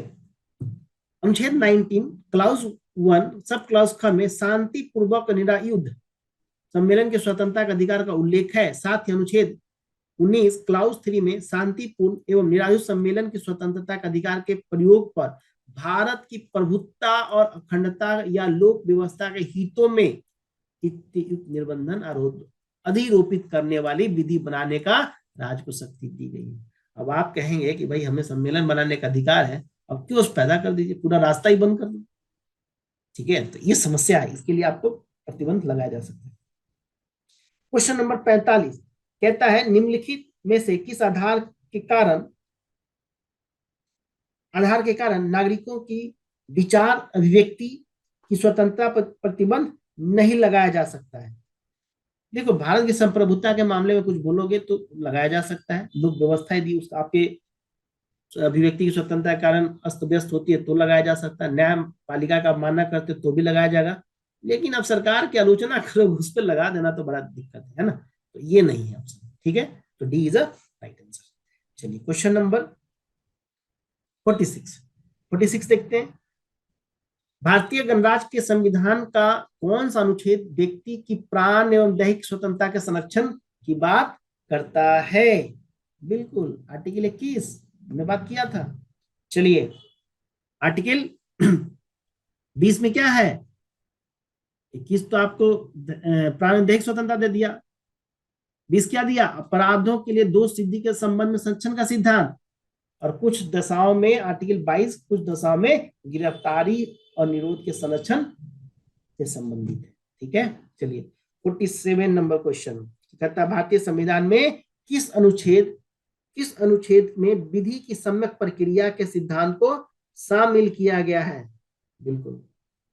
Speaker 1: अनुच्छेद 19 क्लाउज 1 सब क्लाउज ख में शांतिपूर्वक निरायुद्ध सम्मेलन के स्वतंत्रता का अधिकार का उल्लेख है। साथ ही अनुच्छेद 19 क्लाउज 3 में शांतिपूर्ण एवं निरायुध सम्मेलन की स्वतंत्रता के अधिकार के प्रयोग पर भारत की प्रभुत्ता और अखंडता या लोक व्यवस्था के हितों में निर्बंधन अधिरोपित करने वाली विधि बनाने का राज्य को शक्ति दी गई है। अब आप कहेंगे कि भाई हमें सम्मेलन बनाने का अधिकार है, अब क्यों पैदा कर दीजिए, पूरा रास्ता ही बंद कर दो। ठीक है, तो ये समस्या है, इसके लिए आपको प्रतिबंध लगाया जा सकता है। क्वेश्चन नंबर 45 कहता है निम्नलिखित में से किस आधार के कारण नागरिकों की विचार अभिव्यक्ति की स्वतंत्रता पर प्रतिबंध नहीं लगाया जा सकता है। देखो, भारत की संप्रभुता के मामले में कुछ बोलोगे तो लगाया जा सकता है, लोक व्यवस्था यदि उस आपके अभिव्यक्ति की स्वतंत्रता के कारण अस्त व्यस्त होती है तो लगाया जा सकता है, न्यायपालिका का मानना करते तो भी लगाया जाएगा। लेकिन अब सरकार की आलोचना करो उस पर लगा देना तो बड़ा दिक्कत है ना, तो ये नहीं है ऑप्शन। ठीक है, तो D is a right answer. चलिए क्वेश्चन नंबर 46 देखते हैं। भारतीय गणराज्य के संविधान का कौन सा अनुच्छेद व्यक्ति की प्राण एवं दैहिक स्वतंत्रता के संरक्षण की बात करता है? बिल्कुल आर्टिकल 21 हमने बात किया था। चलिए आर्टिकल 20 में क्या है? 21 तो आपको प्राण दैहिक स्वतंत्रता दे दिया। 20 क्या दिया? अपराधों के लिए दोष सिद्धि के संबंध में संरक्षण का सिद्धांत, और कुछ दशाओं में आर्टिकल 22 कुछ दशाओं में गिरफ्तारी और निरोध के संरक्षण से संबंधित है। ठीक है, चलिए 47 नंबर क्वेश्चन कहता है भारतीय संविधान में किस अनुच्छेद में विधि की सम्यक प्रक्रिया के सिद्धांत को शामिल किया गया है? बिल्कुल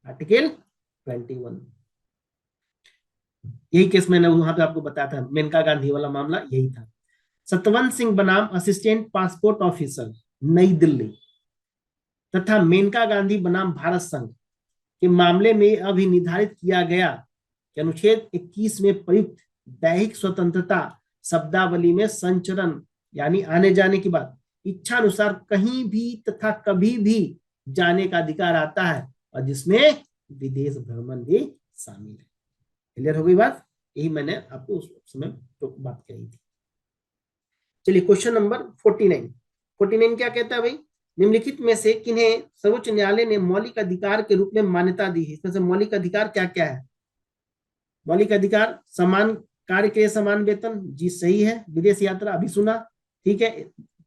Speaker 1: आर्टिकल 21। यही केस मैंने वहां पे आपको बताया था, मेनका गांधी वाला मामला यही था। सतवंत सिंह बनाम असिस्टेंट पासपोर्ट ऑफिसर नई दिल्ली तथा मेनका गांधी बनाम भारत संघ के मामले में अभी निर्धारित किया गया कि अनुच्छेद 21 में प्रयुक्त दैहिक स्वतंत्रता शब्दावली में संचरण यानी आने जाने की बात इच्छा अनुसार कहीं भी तथा कभी भी जाने का अधिकार आता है, और जिसमें विदेश भ्रमण भी शामिल है। क्लियर हो गई बात? यही मैंने आपको उस समय तो बात कही थी। चलिए क्वेश्चन नंबर 49 क्या कहता है भाई? निम्नलिखित में से किन्हें सर्वोच्च न्यायालय ने मौलिक अधिकार के रूप में मान्यता दी है? इसमें से मौलिक अधिकार क्या क्या है? मौलिक अधिकार समान कार्य के लिए समान वेतन, जी सही है। विदेश यात्रा अभी सुना, ठीक है,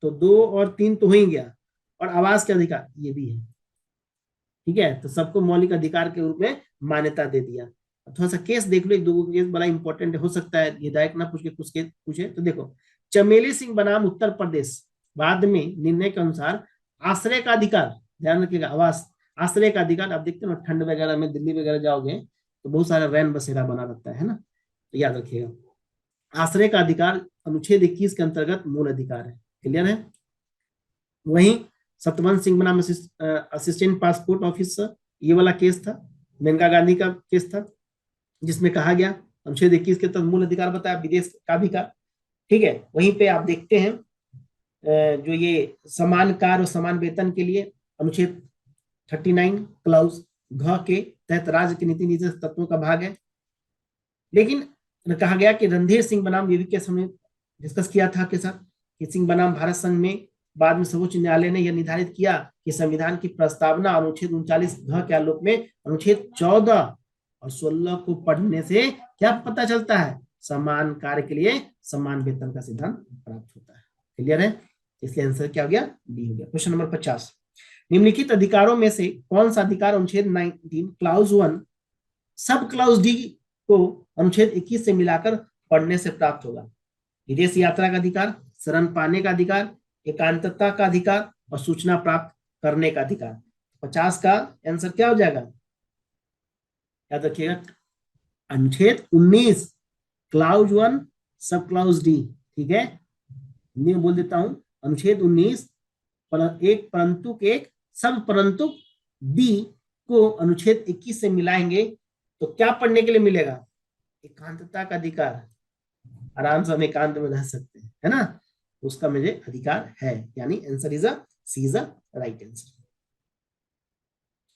Speaker 1: तो 2 और 3 तो हो ही गया। और आवास के अधिकार ये भी है। ठीक है, तो सबको मौलिक अधिकार के रूप में मान्यता दे दिया। थोड़ा सा केस देख लो, एक दो केस बड़ा इंपॉर्टेंट हो सकता है, ये डायरेक्ट ना पूछ के कुछ केस पूछे तो देखो। चमेली सिंह बनाम उत्तर प्रदेश, बाद में निर्णय के अनुसार आश्रय का अधिकार, ध्यान रखिएगा, आवास आश्रय का अधिकार। आप देखते हो ना ठंड वगैरह में दिल्ली वगैरह जाओगे तो बहुत सारा रैन बसेरा बना रहता है ना, तो याद रखिएगा आश्रय का अधिकार अनुच्छेद 21 के अंतर्गत मूल अधिकार है। क्लियर है? वहीं सतवंत सिंह बनाम असिस्टेंट पासपोर्ट ऑफिसर, ये वाला केस था, मेनका गांधी का केस था, जिसमें कहा गया अनुच्छेद 21 के तहत मूल अधिकार बताया विदेश का अधिकार। ठीक है, वहीं पे आप देखते हैं जो ये समान कार्य और समान वेतन के लिए अनुच्छेद 39 क्लाउज घ के तहत राज्य की नीति निर्देश तत्वों का भाग है। लेकिन कहा गया कि रणधीर सिंह बनाम, ये भी केस हमने डिस्कस किया था आपके साथ, कि सिंह बनाम भारत संघ में बाद में सर्वोच्च न्यायालय ने यह निर्धारित किया कि संविधान की प्रस्तावना अनुच्छेद 39 घ के आलोक में अनुच्छेद 14 और 16 को पढ़ने से क्या पता चलता है? समान कार्य के लिए समान वेतन का सिद्धांत प्राप्त होता है। क्लियर है? इसलिए आंसर क्या हो गया? डी हो गया। क्वेश्चन नंबर 50, निम्नलिखित अधिकारों में से कौन सा अधिकार अनुच्छेद 19 क्लाउज 1 सब क्लाउज डी को अनुच्छेद 21 से मिलाकर पढ़ने से प्राप्त होगा? विदेश यात्रा का अधिकार, शरण पाने का अधिकार, एकांतता का अधिकार और सूचना प्राप्त करने का अधिकार। 50 का आंसर क्या हो जाएगा? याद रखिएगा अनुच्छेद 19 क्लाउज 1 सब क्लाउज डी। ठीक है, मैं बोल देता हूं अनुच्छेद 19 एक परंतु एक सब परंतु डी को अनुच्छेद 21 से मिलाएंगे तो क्या पढ़ने के लिए मिलेगा? एकांतता का अधिकार, आराम से हम एकांत में रह सकते हैं, है ना, उसका मुझे अधिकार है, यानी answer is a C is a right answer.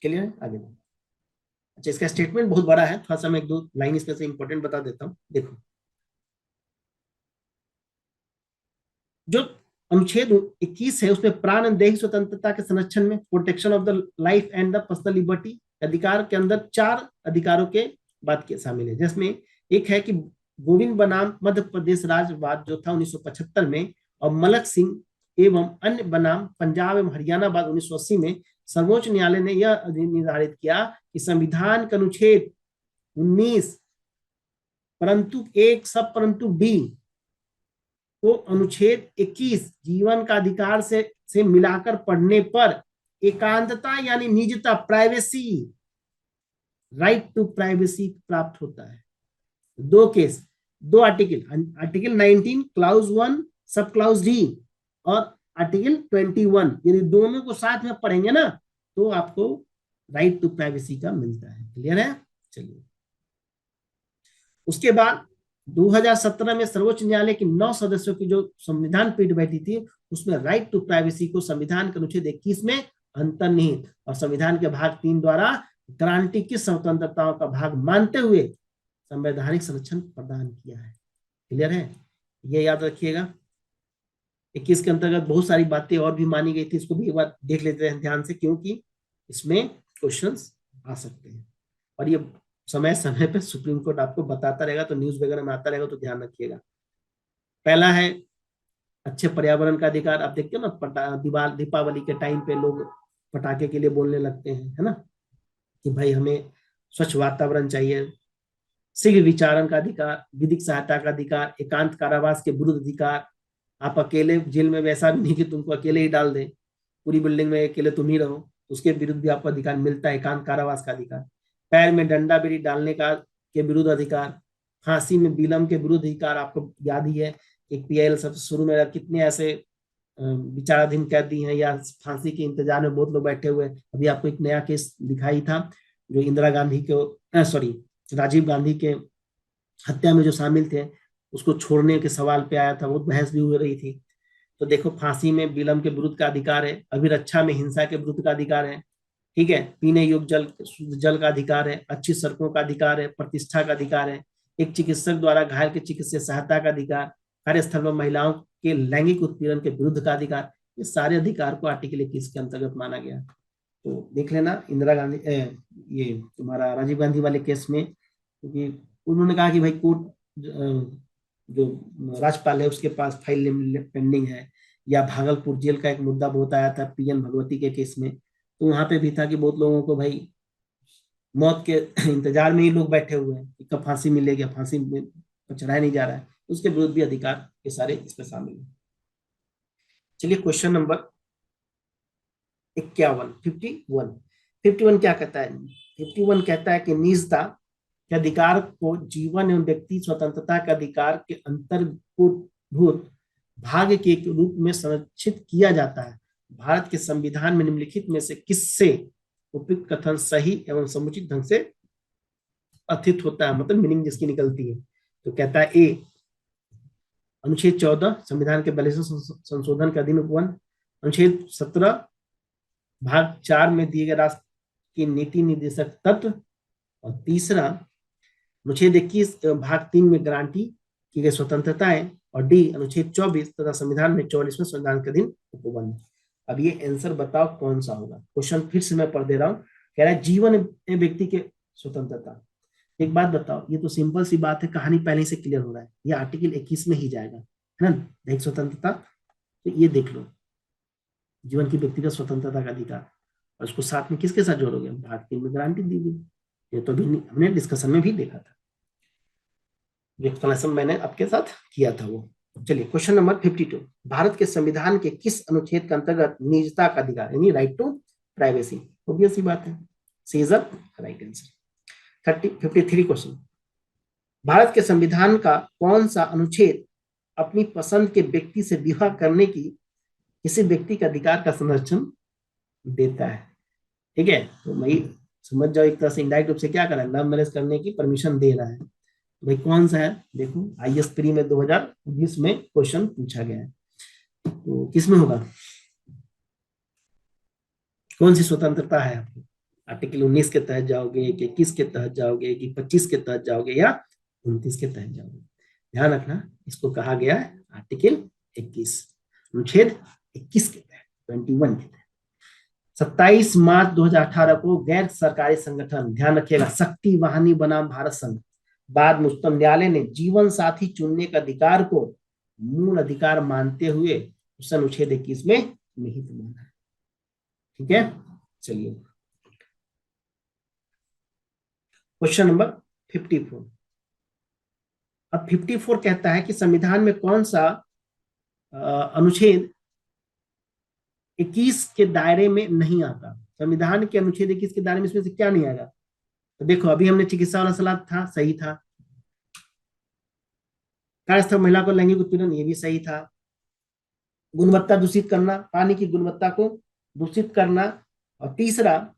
Speaker 1: Clear है, आगे बढ़ो। अच्छा, इसका स्टेटमेंट बहुत बड़ा है, थोड़ा सा मैं एक दो लाइन इसमें से इंपॉर्टेंट बता देता हूँ। देखो, जो अनुच्छेद 21 है उसमें प्राण दैहिक स्वतंत्रता के संरक्षण में protection of the life and the personal liberty अधिकार के अंदर 4 अधिकारों के बात के शामिल है, जिसमें एक है कि गोविंद बनाम मध्य प्रदेश राज्यवाद जो था 1975 में, और मलक सिंह एवं अन्य बनाम पंजाब एवं हरियाणा बाद 1980 में सर्वोच्च न्यायालय ने यह निर्धारित किया कि संविधान के अनुच्छेद 19 परंतु एक सब परंतु बी को अनुच्छेद 21 जीवन का अधिकार से मिलाकर पढ़ने पर एकांतता यानी निजता, प्राइवेसी, राइट टू प्राइवेसी प्राप्त होता है। दो केस, दो आर्टिकल, आर्टिकल 19 क्लाउज 1 सब क्लाउज डी और आर्टिकल 21, यदि दोनों को साथ में पढ़ेंगे ना तो आपको राइट टू प्राइवेसी का मिलता है। क्लियर है, चलिए। उसके बाद 2017 में सर्वोच्च न्यायालय की 9 सदस्यों की जो संविधान पीठ बैठी थी, उसमें राइट टू प्राइवेसी को संविधान के अनुच्छेद 21 में अंतर्निहित और संविधान के भाग 3 द्वारा गारंटी की स्वतंत्रताओं का भाग मानते हुए संवैधानिक संरक्षण प्रदान किया है। क्लियर है, ये याद रखिएगा। 21 के अंतर्गत बहुत सारी बातें और भी मानी गई थी, इसको भी एक बार देख लेते हैं ध्यान से, क्योंकि इसमें क्वेश्चंस आ सकते हैं और ये समय समय पे सुप्रीम कोर्ट आपको बताता रहेगा, तो न्यूज वगैरह में आता रहेगा, तो ध्यान रखिएगा। पहला है अच्छे पर्यावरण का अधिकार। आप देखते हो ना, दीपावली के टाइम पे लोग पटाखे के लिए बोलने लगते हैं, है ना, कि भाई हमें स्वच्छ वातावरण चाहिए। शीघ्र विचारण का अधिकार, विधिक सहायता का अधिकार, एकांत कारावास के विरुद्ध अधिकार। आप अकेले जेल में वैसा भी नहीं कि तुमको अकेले ही डाल दे, पूरी बिल्डिंग में अकेले तुम ही रहो, उसके विरुद्ध भी आपको अधिकार मिलता है, एकांत कारावास का अधिकार। पैर में डंडा बीड़ी डालने का के विरुद्ध अधिकार, फांसी में विलम्ब के विरुद्ध अधिकार। आपको याद ही है एक पीएल सबसे शुरू में कितने ऐसे विचाराधीन कैदी हैं या फांसी के इंतजार में बहुत लोग बैठे हुए हैं। अभी आपको एक नया केस दिखाई था जो इंदिरा गांधी के सॉरी राजीव गांधी के हत्या में जो शामिल थे, उसको छोड़ने के सवाल पे आया था, बहुत बहस भी हो रही थी। तो देखो, फांसी में विलम्ब के विरुद्ध का अधिकार है, अभिरक्षा में हिंसा के विरुद्ध का अधिकार है, ठीक है, पीने योग्य जल शुद्ध जल का अधिकार है, अच्छी सड़कों का अधिकार है, प्रतिष्ठा का अधिकार है, एक चिकित्सक द्वारा घायल के चिकित्सीय सहायता का अधिकार, कार्यस्थल में महिलाओं के लैंगिक उत्पीड़न के विरुद्ध का अधिकार। ये सारे अधिकार को आर्टिकल 21 के अंतर्गत माना गया। तो देख लेना इंदिरा गांधी ये तुम्हारा राजीव गांधी वाले केस में, क्योंकि उन्होंने कहा कि भाई कोर्ट जो राज्यपाल है उसके पास फाइल पेंडिंग है, या भागलपुर जेल का एक मुद्दा बहुत आया था पीएन भगवती के केस में, तो वहां पे भी था कि बहुत लोगों को भाई मौत के इंतजार में ही लोग बैठे हुए हैं कि कब फांसी मिलेगी, फांसी में चढ़ाया नहीं जा रहा है, उसके विरुद्ध भी अधिकार ये सारे इसमें शामिल है। चलिए, क्वेश्चन नंबर 51, 51 क्या कहता है? 51 कहता है कि निजता के अधिकार को जीवन एवं व्यक्ति स्वतंत्रता के अधिकार के अंतर्भूत भाग के रूप में संरक्षित किया जाता है। भारत के संविधान में निम्नलिखित में से किससे उपयुक्त कथन सही एवं समुचित ढंग से अर्थित होता है, मतलब मीनिंग जिसकी निकलती है? तो कहता है ए, अनुच्छेद 14 संविधान के 42वें संशोधन के अधीन उपवन, अनुच्छेद 17 भाग 4 में दिए गए राष्ट्र की नीति निर्देशक तत्व, और तीसरा अनुच्छेद 21 भाग 3 में गारंटी की गई स्वतंत्रताएं, और डी अनुच्छेद 24 तथा संविधान में 44वें संविधान के अधीन उपबंध। अब ये आंसर बताओ कौन सा होगा। क्वेश्चन फिर से मैं पढ़ दे रहा हूँ, कह रहा है जीवन व्यक्ति के स्वतंत्रता। एक बात बताओ, ये तो सिंपल सी बात है, कहानी पहले से क्लियर हो रहा है, ये आर्टिकल 21 में ही जाएगा, है ना, दैहिक स्वतंत्रता। तो ये देख लो, जीवन की व्यक्तिगत स्वतंत्रता का अधिकार, और उसको साथ में किसके साथ जोड़ोगे? भाग 3 में गारंटी दी गई। ये तो भी हमने डिस्कशन में भी देखा था, एक्सप्लेनेशन मैंने आपके साथ किया था वो। चलिए, क्वेश्चन नंबर 52, भारत के संविधान के किस अनुच्छेद के अंतर्गत निजता का अधिकार यानी राइट टू प्राइवेसी? ऑब्वियस सी बात है, C is the right answer. 53 question, भारत के संविधान का कौन सा अनुच्छेद अपनी पसंद के व्यक्ति से विवाह करने की किसी व्यक्ति के अधिकार का संरक्षण देता है? ठीक है, तो मैं समझ जाओ, एक तरह से इंडायरेक्ट रूप से क्या कर रहा है, लव मैरिज करने की परमिशन दे रहा है। भाई कौन सा है? देखो आईएएस प्री में 2019 में क्वेश्चन पूछा गया है, तो किसमें होगा? कौन सी स्वतंत्रता है आपको? आर्टिकल 19 के तहत जाओगे कि 21 के तहत जाओगे कि 25 के तहत जाओगे या 29 के तहत जाओगे? ध्यान रखना, इसको कहा गया है आर्टिकल 21, अनुच्छेद 21 के तहत, 21 के तहत। 27 मार्च 2018 को गैर सरकारी संगठन, ध्यान रखिएगा, शक्ति वाहिनी बनाम भारत संघ, बाद में उच्चतम न्यायालय ने जीवन साथी चुनने के अधिकार को मूल अधिकार मानते हुए उस अनुच्छेद 21 में निहित माना। ठीक है, चलिए क्वेश्चन नंबर 54। अब 54 कहता है कि संविधान में कौन सा अनुच्छेद 21 के दायरे में नहीं आता? संविधान के अनुच्छेद 21 के दायरे में इसमें से क्या नहीं आएगा? तो देखो अभी हमने चिकित्सा वाला सलाह था, सही था। कार्यस्थल महिला को लैंगिक उत्पीड़न, ये भी सही था। गुणवत्ता दूषित करना, पानी की गुणवत्ता को दूषित करना, और तीसरा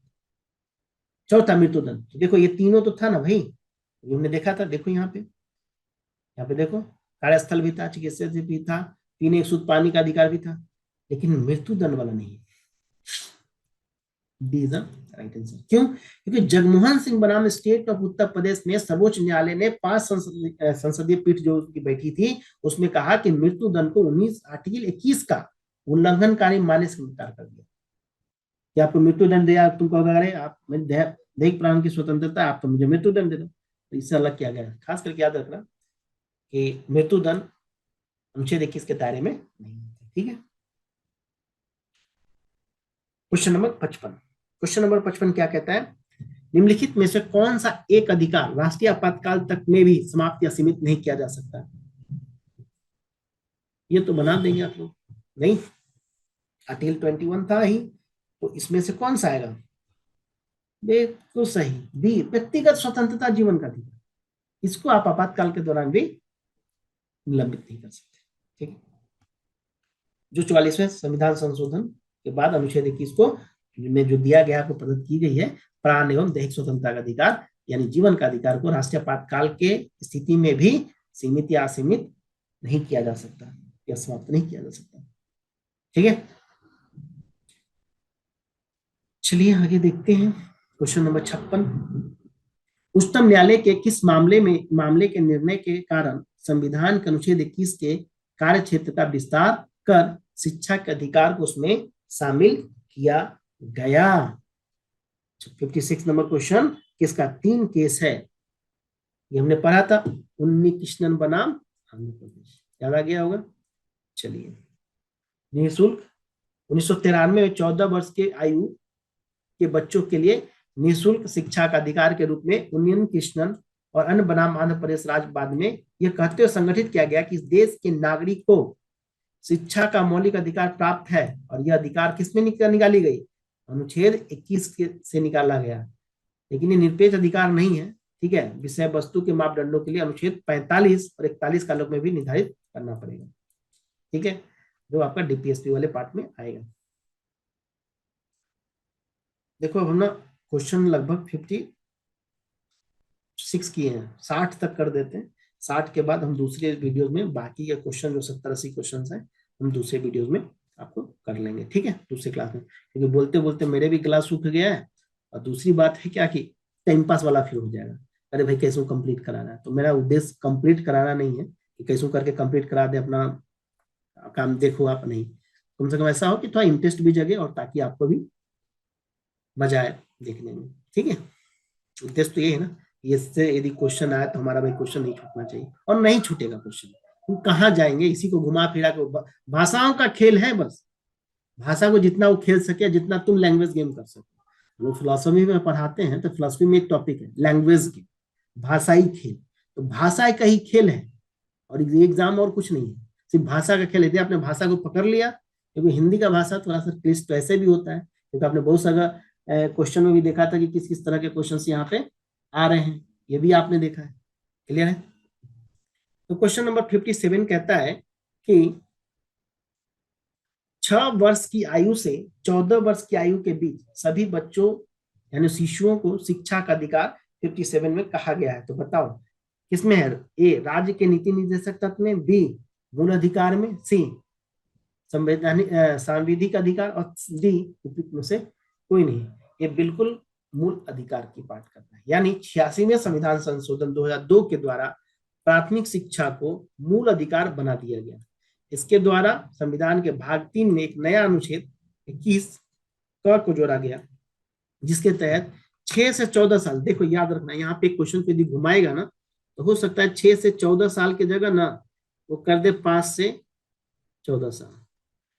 Speaker 1: चौथा मृत्युदंड। तो देखो ये तीनों तो था ना भाई, ये हमने देखा था। देखो यहाँ पे देखो, कार्यस्थल भी था, चिकित्सा भी था, पीने शुद्ध पानी का अधिकार भी था, लेकिन मृत्युदंड वाला नहीं। D is the right answer. क्यों? क्योंकि जगमोहन सिंह बनाम स्टेट ऑफ उत्तर प्रदेश में सर्वोच्च न्यायालय ने 5 संसदीय पीठ जो की बैठी थी, उसमें कहा कि मृत्युदंड को 19 आर्टिकल 21 का उल्लंघनकारी मानने से इनकार कर दिया कि आपको मृत्युदंड दिया, तुम कहोगे अरे आप दैहिक प्राण की स्वतंत्रता, आप तो मुझे मृत्युदंड दे दो। तो इससे अलग किया गया। खास करके याद रखना कि मृत्युदंड अनुच्छेद 21 के दायरे में नहीं है। ठीक है, क्वेश्चन नंबर 55। क्वेश्चन नंबर 55 क्या कहता है? निम्नलिखित में से कौन सा एक अधिकार राष्ट्रीय आपातकाल तक में भी समाप्त या सीमित नहीं किया जा सकता? ये तो बना देंगे आप लोग। नहीं, आर्टिकल 21 था ही, तो इसमें से कौन सा आएगा? बिल्कुल सही, बी, व्यक्तिगत स्वतंत्रता जीवन का अधिकार। इसको आप आपातकाल के दौरान भी निलंबित नहीं कर सकते। ठीक है, जो 44वें संविधान संशोधन के बाद अनुच्छेद 21 को में जो दिया गया, को प्रदत्त की गई है, प्राण एवं दैहिक स्वतंत्रता का अधिकार यानी जीवन का अधिकार को राष्ट्रीय आपातकाल के स्थिति में भी सीमित या असीमित नहीं किया जा सकता या समाप्त नहीं किया जा सकता। ठीक है, चलिए आगे देखते हैं क्वेश्चन नंबर 56। उच्चतम न्यायालय के किस मामले के निर्णय के कारण संविधान के अनुच्छेद 21 के कार्य क्षेत्र का विस्तार कर शिक्षा के अधिकार को उसमें शामिल किया गया? 56 नंबर क्वेश्चन किसका? 3 केस है, ये हमने पढ़ा था, उन्नी कृष्णन बनाम आंध्र प्रदेश, याद आ गया होगा। चलिए, निःशुल्क 1993 में 14 वर्ष के आयु के बच्चों के लिए निःशुल्क शिक्षा का अधिकार के रूप में उन्नीन कृष्णन और अन्य बनाम आंध्र प्रदेश राज्य बाद में यह कहते हुए संगठित किया गया कि इस देश के नागरिक को शिक्षा का मौलिक अधिकार प्राप्त है, और यह अधिकार किसमें निकाली गई? अनुच्छेद 21 से निकाला गया। लेकिन ये निरपेक्ष अधिकार नहीं है। ठीक है, विषय वस्तु के मापदंडों के लिए अनुच्छेद 45 और 41 कालों में भी निर्धारित करना पड़ेगा। ठीक है, जो आपका डीपीएसपी वाले पार्ट में आएगा। देखो अब हम ना क्वेश्चन लगभग 56 किए हैं, 60 तक कर देते हैं। 60 के बाद हम दूसरे वीडियोज में बाकी के क्वेश्चन जो 70-80 क्वेश्चन हैं हम दूसरे वीडियोज में आपको कर लेंगे। ठीक है, दूसरे क्लास में, क्योंकि बोलते बोलते मेरे भी क्लास सूख गया है। और दूसरी बात है क्या कि टाइम पास वाला फिर हो जाएगा, अरे भाई कैसे कंप्लीट कराना है। तो मेरा उद्देश्य कंप्लीट कराना नहीं है कि कैसे करके कंप्लीट करा दे, अपना काम देखो आप, नहीं, कम से कम ऐसा हो कि थोड़ा इंटरेस्ट भी जगे और ताकि आपको भी मजा आए देखने में। ठीक है, उद्देश्य तो ये है ना, इससे यदि क्वेश्चन आया तो हमारा भाई क्वेश्चन नहीं छूटना चाहिए, और नहीं छूटेगा क्वेश्चन। हम कहाँ जाएंगे, इसी को घुमा फिरा के, भाषाओं का खेल है बस। भाषा को जितना वो खेल सके, जितना तुम लैंग्वेज गेम कर सको। लोग फिलोसफी में पढ़ाते हैं तो फिलोसफी में एक टॉपिक है लैंग्वेज गेम, भाषाई खेल। तो भाषा का ही खेल है, और ये एग्जाम और कुछ नहीं है, सिर्फ भाषा का खेल। यदि आपने भाषा को पकड़ लिया, क्योंकि हिंदी का भाषा थोड़ा सा क्लिष्ट वैसे भी होता है, क्योंकि आपने बहुत सारा क्वेश्चन में भी देखा था कि किस किस तरह के क्वेश्चन यहाँ पे आ रहे हैं, ये भी आपने देखा है। क्लियर है? तो क्वेश्चन नंबर 57 कहता है कि 6 वर्ष की आयु से 14 वर्ष की आयु के बीच सभी बच्चों यानी शिशुओं को शिक्षा का अधिकार 57 में कहा गया है। तो बताओ किसमें है? ए राज्य के नीति निर्देशक तत्व में, बी मूल अधिकार में, सी संवैधानिक सांविधिक अधिकार, और डी उपयुक्त में से कोई नहीं। ये बिल्कुल मूल अधिकार की बात करता है। यानी 86वें संविधान संशोधन 2002 के द्वारा प्राथमिक शिक्षा को मूल अधिकार बना दिया गया। इसके द्वारा संविधान के भाग 3 में एक नया अनुच्छेद 21 क को जोड़ा गया, जिसके तहत 6 से 14 साल, देखो याद रखना, यहाँ पे क्वेश्चन को यदि घुमाएगा ना तो हो सकता है 6 से 14 साल की जगह ना वो कर दे 5 से 14 साल,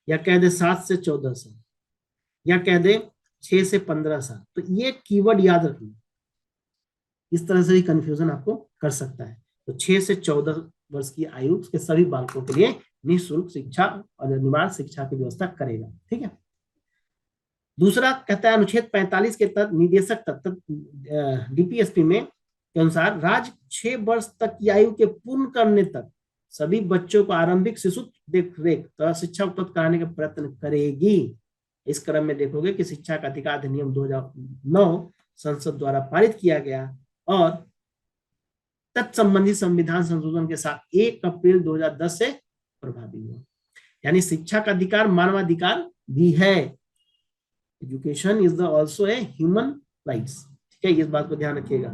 Speaker 1: या कह दे 7 से 14 साल, या कह दे 6 से 15 साल। तो ये कीवर्ड याद रखना, इस तरह से भी कंफ्यूजन आपको कर सकता है। तो 6 से 14 वर्ष की आयु के सभी बालकों के लिए निःशुल्क शिक्षा और अनिवार्य शिक्षा की व्यवस्था करेगा। ठीक है। दूसरा कहता है अनुच्छेद 45 के तहत निदेशक तत्व डीपीएसपी में के अनुसार राज्य 6 वर्ष तक की आयु के पूर्ण करने तक सभी बच्चों को आरंभिक शिशु देखरेख तथा शिक्षा उपलब्ध कराने का प्रयत्न करेगी। इस क्रम में देखोगे कि शिक्षा का अधिकार अधिनियम 2009 संसद द्वारा पारित किया गया और तत्संबंधी संविधान संशोधन के साथ 1 अप्रैल 2010 से प्रभावी हुआ। यानी शिक्षा का अधिकार मानवाधिकार भी है। Education is the also a human rights. ठीक है, इस बात को ध्यान रखिएगा।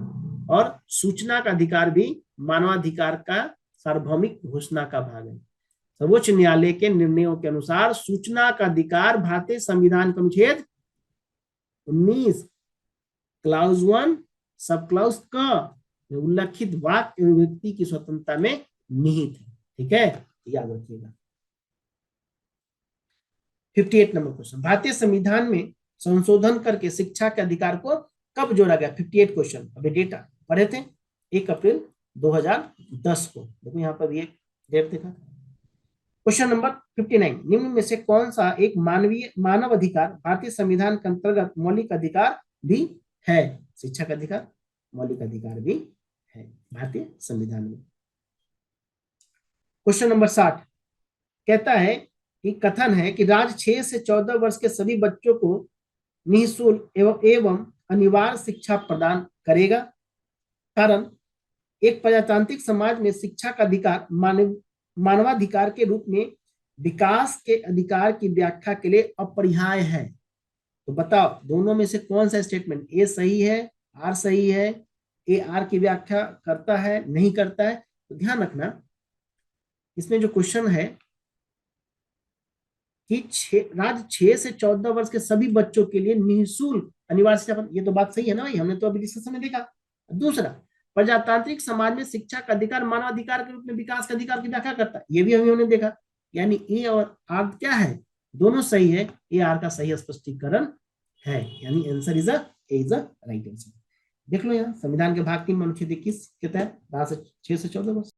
Speaker 1: और सूचना का अधिकार भी मानवाधिकार का सार्वभौमिक घोषणा का भाग है। सर्वोच्च न्यायालय के निर्णयों के अनुसार सूचना का अधिकार भारतीय संविधान का अनुच्छेद 19 क्लाउज 1 सब क्लाउज का उल्लिखित वाक एवं व्यक्ति की स्वतंत्रता में निहित है। ठीक है, याद रखिएगा। 58 नंबर क्वेश्चन, भारतीय संविधान में संशोधन करके शिक्षा के अधिकार को कब जोड़ा गया? 58 क्वेश्चन अभी डेटा पढ़े थे 1 अप्रैल 2010 को। देखो यहाँ पर ये डेट देखा। क्वेश्चन नंबर 59, निम्न में से कौन सा एक मानव अधिकार भारतीय संविधान के अंतर्गत मौलिक अधिकार भी है? शिक्षा का अधिकार मौलिक अधिकार भी है भारतीय संविधान में। क्वेश्चन नंबर 60 कहता है कि कथन है कि राज्य 6 से 14 वर्ष के सभी बच्चों को निःशुल्क एवं अनिवार्य शिक्षा प्रदान करेगा। कारण एक प्रजातांत्रिक समाज में शिक्षा का अधिकार मानवाधिकार के रूप में विकास के अधिकार की व्याख्या के लिए अपरिहार्य है। तो बताओ दोनों में से कौन सा स्टेटमेंट ए सही है, आर सही है? ए आर की व्याख्या करता है, नहीं करता है? तो ध्यान रखना, इसमें जो क्वेश्चन है कि राज्य 6 से 14 वर्ष के सभी बच्चों के लिए निःशुल्क अनिवार्य शिक्षा, ये तो बात सही है ना भाई, हमने तो अभी डिस्कशन में देखा। दूसरा, प्रजातांत्रिक समाज में शिक्षा का अधिकार मानवाधिकार के रूप में विकास के अधिकार की व्याख्या करता है, ये भी हमने देखा। यानी ए और आर क्या है? दोनों सही है। ए आर का सही स्पष्टीकरण है, यानी answer is a right answer. देख लो यहाँ संविधान के भाग 3 में अनुच्छेद 21 के तहत 6 से 14 वर्ष